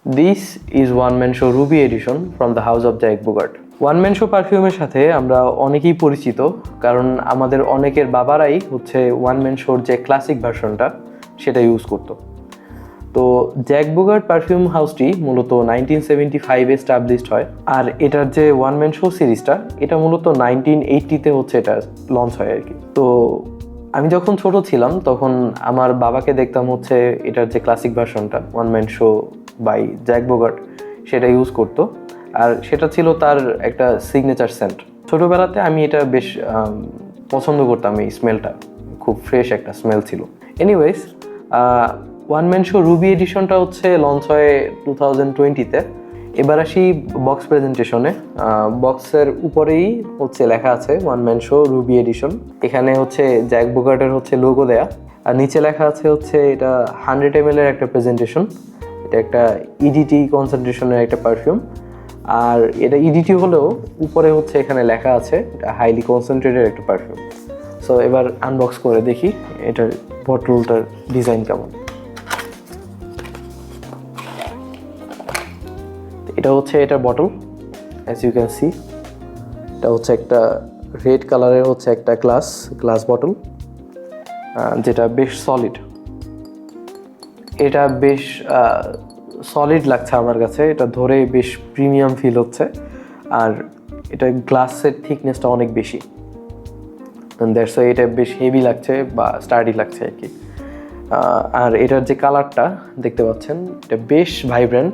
This is one man show Ruby edition from the house of Jack Bogart. One man show পারফিউমের সাথে আমরা অনেকেই পরিচিত, কারণ আমাদের অনেকের বাবারাই হচ্ছে ওয়ান ম্যান শোর যে ক্লাসিক ভার্সনটা সেটা ইউজ করতো। তো জ্যাক বোগার্ট পারফিউম হাউসটি মূলত 1975-এ এস্টাবলিশড হয়, আর এটার যে ওয়ান ম্যান শো সিরিজটা এটা মূলত 1980-তে হচ্ছে এটা লঞ্চ হয় আর কি। তো আমি যখন ছোট ছিলাম তখন আমার বাবাকে দেখতাম হচ্ছে এটার যে ক্লাসিক ভার্সনটা one man show by Jack Bogart সেটা ইউজ করতো, আর সেটা ছিল তার একটা সিগনেচার সেন্ট। ছোটোবেলাতে আমি এটা বেশ পছন্দ করতাম, এই স্মেলটা খুব ফ্রেশ একটা স্মেল ছিল। Anyways, one man show ruby এডিশনটা হচ্ছে লঞ্চ হয় 2020-তে। এবার আসি বক্স প্রেজেন্টেশনে। বক্সের উপরেই হচ্ছে লেখা আছে one man show Ruby edition. এখানে হচ্ছে জ্যাক বোগার্টের হচ্ছে লোগো দেয়া, আর নিচে লেখা আছে হচ্ছে এটা 100 ml এর একটা প্রেজেন্টেশন। এটা একটা ইডিটি কনসেন্ট্রেশনের একটা পারফিউম, আর এটা ইডিটি হলেও উপরে হচ্ছে এখানে লেখা আছে এটা হাইলি কনসেন্ট্রেটেড একটা পারফিউম। সো এবার আনবক্স করে দেখি এটার বটলটার ডিজাইন কেমন। এটা হচ্ছে এটার bottle, as you can see. এটা হচ্ছে একটা রেড কালারের হচ্ছে একটা গ্লাস বটল, যেটা বেশ সলিড। এটা বেশ সলিড লাগছে আমার কাছে, এটা ধরে বেশ প্রিমিয়াম ফিল হচ্ছে, আর এটা গ্লাসের থিকনেসটা অনেক বেশি, দ্যাটস ওয়াই এটা বেশ হেভি লাগছে বা স্টার্ডি লাগছে আর কি। আর এটার যে কালারটা দেখতে পাচ্ছেন এটা বেশ ভাইব্রেন্ট।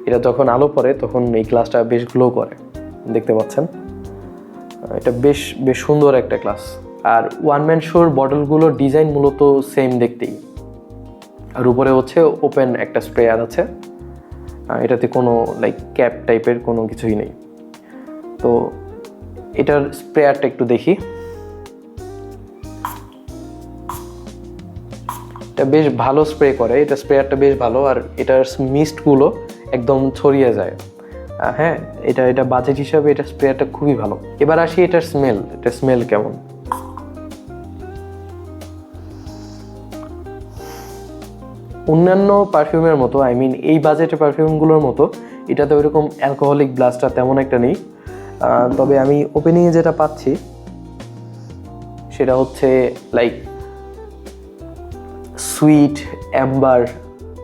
এটা যখন আলো পড়ে তখন এই গ্লাসটা বেশ গ্লো করে, দেখতে পাচ্ছেন। এটা বেশ সুন্দর একটা গ্লাস। আর ওয়ান ম্যান শোর বটলগুলোর ডিজাইন মূলত সেম দেখতেই, আর উপরে হচ্ছে ওপেন একটা স্প্রেয়ার আছে, এটাতে কোনো লাইক ক্যাপ টাইপের কোনো কিছুই নেই। তো এটার স্প্রেয়ারটা একটু দেখি। এটা বেশ ভালো স্প্রে করে, এটা স্প্রেয়ারটা বেশ ভালো, আর এটার মিস্টগুলো একদম ছড়িয়ে যায়। হ্যাঁ, এটা বাজেট হিসাবে এটা স্প্রেয়ারটা খুবই ভালো। এবার আসি এটার স্মেল কেমন। অন্যান্য পারফিউমের মতো, এই বাজেটের পারফিউমগুলোর মতো এটাতে ওইরকম অ্যালকোহলিক ব্লাস্টটা তেমন একটা নেই। তবে আমি ওপেনিংয়ে যেটা পাচ্ছি সেটা হচ্ছে লাইক সুইট, অ্যাম্বার,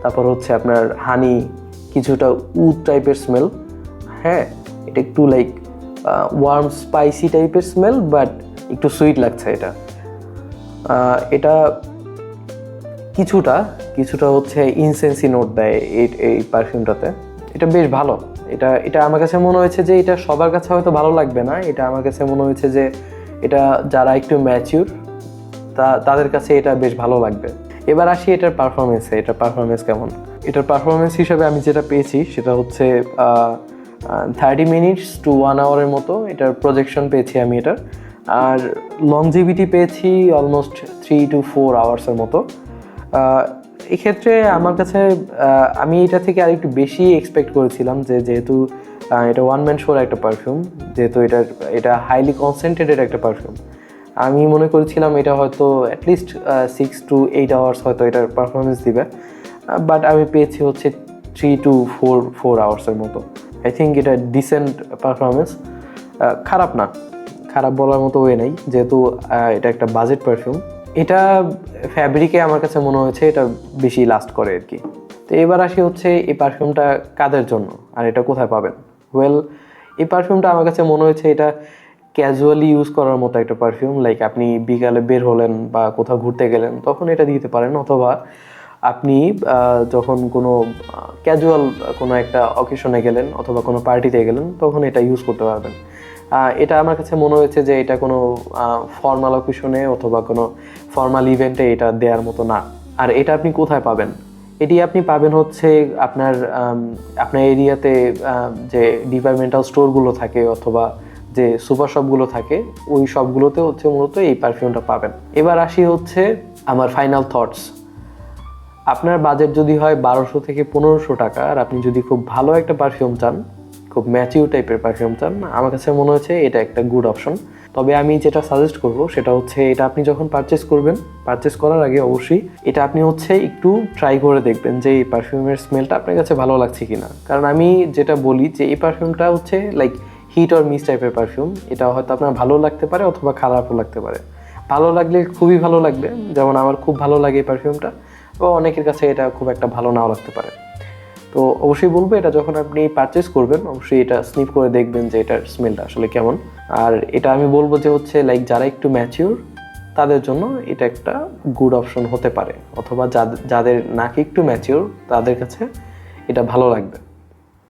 তারপর হচ্ছে আপনার হানি, কিছুটা উড টাইপের স্মেল। হ্যাঁ, এটা একটু লাইক ওয়ার্ম স্পাইসি টাইপের স্মেল, বাট একটু সুইট লাগছে এটা। এটা কিছুটা হচ্ছে ইনসেন্সি নোট দেয় এই পারফিউমটাতে। এটা বেশ ভালো। এটা আমার কাছে মনে হয়েছে যে এটা সবার কাছে হয়তো ভালো লাগবে না। এটা আমার কাছে মনে হয়েছে যে এটা যারা একটু ম্যাচিউর তাদের কাছে এটা বেশ ভালো লাগবে। এবার আসি এটার পারফরমেন্স কেমন। এটার পারফরমেন্স হিসাবে আমি যেটা পেয়েছি সেটা হচ্ছে 30 minutes to 1 hour মতো এটার প্রজেকশন পেয়েছি আমি এটার, আর লংজিভিটি পেয়েছি অলমোস্ট 3 to 4 hours মতো। এক্ষেত্রে আমার কাছে আমি এটা থেকে আরেকটু বেশি এক্সপেক্ট করেছিলাম, যেহেতু এটা ওয়ান ম্যান শোর একটা পারফিউম, যেহেতু এটা হাইলি কনসেন্ট্রেটেড একটা পারফিউম। আমি মনে করেছিলাম এটা হয়তো অ্যাটলিস্ট 6 to 8 hours হয়তো এটার পারফরমেন্স দিবে, বাট আমি পেয়েছি হচ্ছে 3 to 4 hours মতো। আই থিঙ্ক এটা ডিসেন্ট পারফরমেন্স, খারাপ বলার মতো ওয়ে নেই, যেহেতু এটা একটা বাজেট পারফিউম। এটা ফ্যাব্রিকে আমার কাছে মনে হয়েছে এটা বেশি লাস্ট করে আর কি। তো এবার আসি হচ্ছে এই পারফিউমটা কাদের জন্য আর এটা কোথায় পাবেন। এই পারফিউমটা আমার কাছে মনে হয়েছে এটা ক্যাজুয়ালি ইউজ করার মতো একটা পারফিউম। লাইক আপনি বিকালে বের হলেন বা কোথাও ঘুরতে গেলেন তখন এটা দিতে পারেন, অথবা আপনি যখন কোনো ক্যাজুয়াল কোনো একটা অকেশনে গেলেন অথবা কোনো পার্টিতে গেলেন তখন এটা ইউজ করতে পারবেন। এটা আমার কাছে মনে হয়েছে যে এটা কোনো ফর্মাল অকেশনে অথবা কোনো ফর্মাল ইভেন্টে এটা দেওয়ার মতো না। আর এটা আপনি কোথায় পাবেন? এটি আপনি পাবেন হচ্ছে আপনার এরিয়াতে যে ডিপার্টমেন্টাল স্টোরগুলো থাকে অথবা যে সুপার শপগুলো থাকে, ওই সবগুলোতে হচ্ছে মূলত এই পারফিউমটা পাবেন। এবার আসি হচ্ছে আমার ফাইনাল থটস। আপনার বাজেট যদি হয় 1200 থেকে 1500 টাকা, আর আপনি যদি খুব ভালো একটা পারফিউম চান, খুব ম্যাচিউর টাইপের পারফিউম চান, আমার কাছে মনে হচ্ছে এটা একটা গুড অপশন। তবে আমি যেটা সাজেস্ট করব সেটা হচ্ছে এটা আপনি যখন পারচেস করার আগে অবশ্যই এটা আপনি হচ্ছে একটু ট্রাই করে দেখবেন যে এই পারফিউমের স্মেলটা আপনার কাছে ভালো লাগছে কিনা। কারণ আমি যেটা বলি যে এই পারফিউমটা হচ্ছে লাইক হিট অর মিস টাইপের পারফিউম। এটা হয়তো আপনার ভালো লাগতে পারে অথবা খারাপও লাগতে পারে। ভালো লাগলে খুবই ভালো লাগবে, যেমন আমার খুব ভালো লাগে এই পারফিউমটা, বা অনেকের কাছে এটা খুব একটা ভালো নাও লাগতে পারে। তো অবশ্যই বলবো এটা যখন আপনি পারচেস করবেন অবশ্যই এটা স্নিফ করে দেখবেন যে এটার স্মেলটা আসলে কেমন। আর এটা আমি বলবো যে হচ্ছে লাইক যারা একটু ম্যাচিওর তাদের জন্য এটা একটা গুড অপশন হতে পারে, অথবা যাদের নাকি একটু ম্যাচিওর তাদের কাছে এটা ভালো লাগবে।